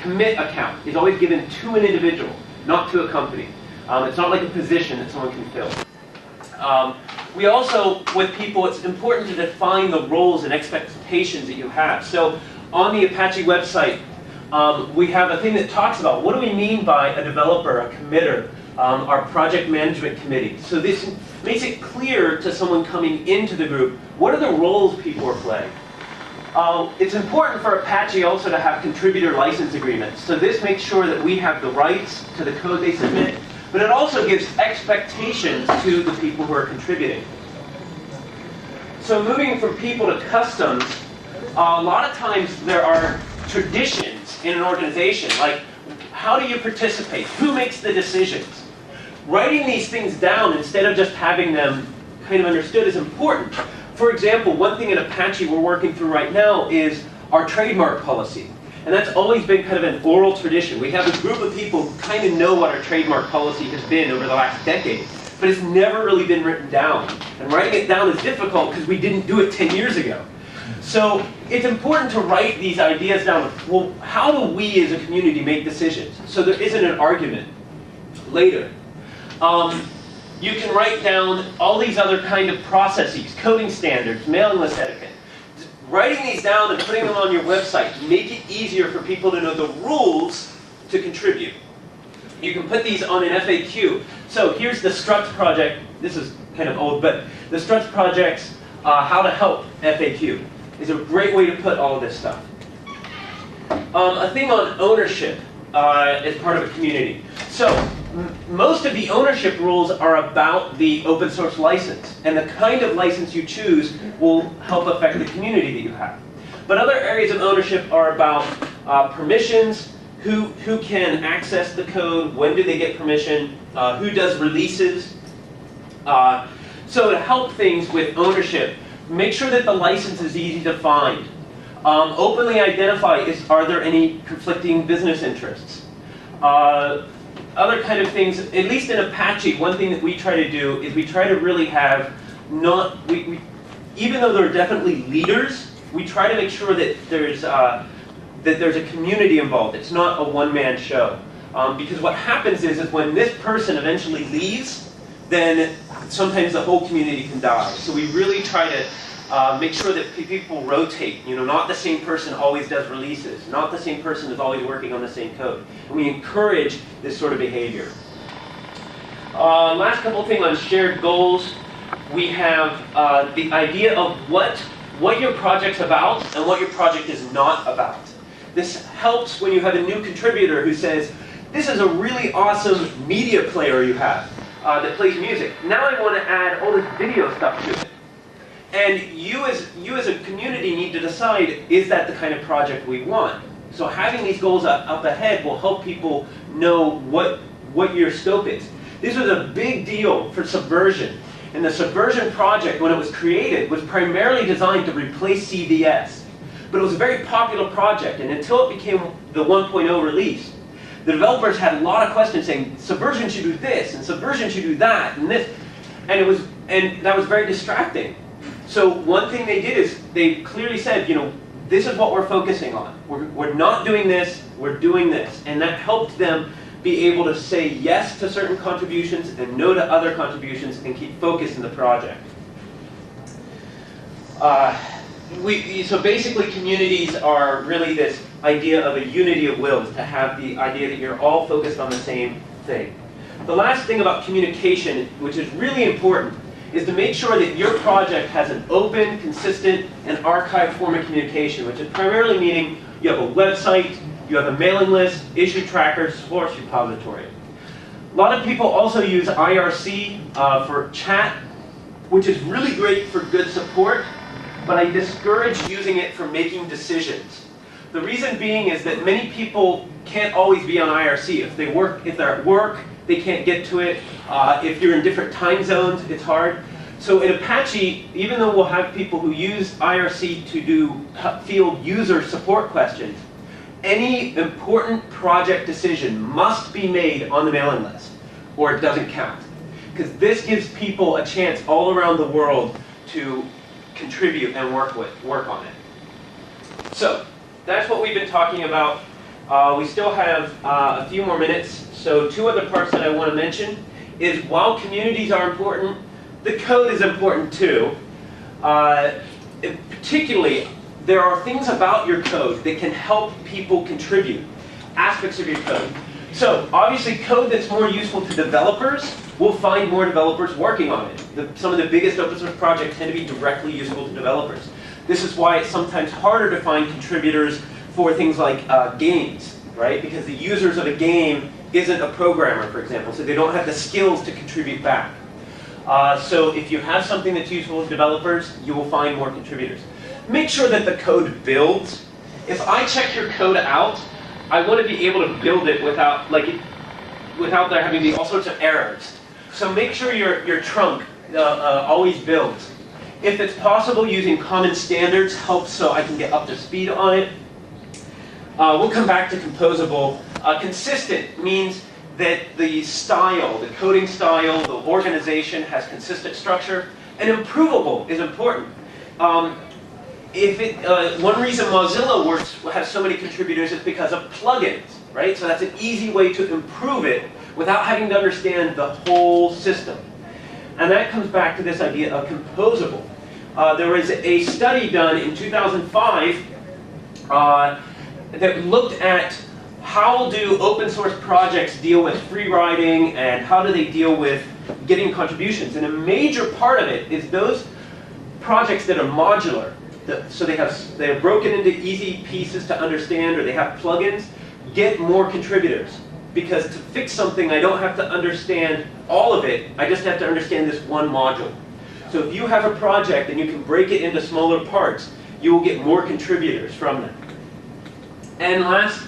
commit account is always given to an individual, not to a company. It's not like a position that someone can fill. We also, with people, it's important to define the roles and expectations that you have. So on the Apache website, we have a thing that talks about what do we mean by a developer, a committer, our project management committee. So this makes it clear to someone coming into the group, what are the roles people are playing? It's important for Apache also to have contributor license agreements. So this makes sure that we have the rights to the code they submit, but it also gives expectations to the people who are contributing. So moving from people to customs, a lot of times there are traditions in an organization, like how do you participate? Who makes the decisions? Writing these things down instead of just having them kind of understood is important. For example, one thing in Apache we're working through right now is our trademark policy. And that's always been kind of an oral tradition. We have a group of people who kind of know what our trademark policy has been over the last decade, but it's never really been written down. And writing it down is difficult because we didn't do it 10 years ago. So it's important to write these ideas down. Well, how do we as a community make decisions so there isn't an argument later? You can write down all these other kind of processes, coding standards, mailing list etiquette. Writing these down and putting them on your website make it easier for people to know the rules to contribute. You can put these on an FAQ. So here's the Struts project. This is kind of old, but the Struts project's how to help FAQ is a great way to put all of this stuff. A thing on ownership as part of a community. So most of the ownership rules are about the open source license, and the kind of license you choose will help affect the community that you have. But other areas of ownership are about permissions, who can access the code, when do they get permission, who does releases. So to help things with ownership, make sure that the license is easy to find. Openly identify, are there any conflicting business interests? Other kind of things, at least in Apache, one thing that we try to do is we try to really have even though there are definitely leaders, we try to make sure that there's a community involved. It's not a one-man show. Because what happens is when this person eventually leaves, then sometimes the whole community can die. So we really try to make sure that people rotate. Not the same person always does releases. Not the same person is always working on the same code. And we encourage this sort of behavior. Last couple of things on shared goals. We have the idea of what your project's about and what your project is not about. This helps when you have a new contributor who says, this is a really awesome media player you have that plays music. Now I want to add all this video stuff to it. And you as a community need to decide, is that the kind of project we want? So having these goals up ahead will help people know what your scope is. This was a big deal for Subversion. And the Subversion project, when it was created, was primarily designed to replace CVS. But it was a very popular project, and until it became the 1.0 release, the developers had a lot of questions saying, Subversion should do this, and Subversion should do that, and this. And that was very distracting. So one thing they did is they clearly said, this is what we're focusing on. We're not doing this, we're doing this. And that helped them be able to say yes to certain contributions and no to other contributions and keep focused in the project. So basically communities are really this idea of a unity of wills, to have the idea that you're all focused on the same thing. The last thing about communication, which is really important, is to make sure that your project has an open, consistent, and archived form of communication, which is primarily meaning you have a website, you have a mailing list, issue tracker, source repository. A lot of people also use IRC for chat, which is really great for good support, but I discourage using it for making decisions. The reason being is that many people can't always be on IRC. If they're at work, they can't get to it. If you're in different time zones, it's hard. So in Apache, even though we'll have people who use IRC to do field user support questions, any important project decision must be made on the mailing list, or it doesn't count. Because this gives people a chance all around the world to contribute and work on it. So that's what we've been talking about. We still have a few more minutes, so two other parts that I want to mention is while communities are important, the code is important too. Particularly, there are things about your code that can help people contribute, aspects of your code. So obviously code that's more useful to developers, we'll find more developers working on it. Some of the biggest open source projects tend to be directly useful to developers. This is why it's sometimes harder to find contributors for things like games, right? Because the users of a game isn't a programmer, for example, so they don't have the skills to contribute back. So if you have something that's useful to developers, you will find more contributors. Make sure that the code builds. If I check your code out, I want to be able to build it without there having to be all sorts of errors. So make sure your trunk always builds. If it's possible, using common standards helps so I can get up to speed on it. We'll come back to composable. Consistent means that the style, the coding style, the organization has consistent structure. And improvable is important. One reason Mozilla has so many contributors is because of plugins, right? So that's an easy way to improve it without having to understand the whole system. And that comes back to this idea of composable. There was a study done in 2005 that looked at how do open source projects deal with free riding and how do they deal with getting contributions. And a major part of it is those projects that are modular. So they're broken into easy pieces to understand, or they have plugins, get more contributors. Because to fix something, I don't have to understand all of it, I just have to understand this one module. So if you have a project and you can break it into smaller parts, you will get more contributors from that. And last,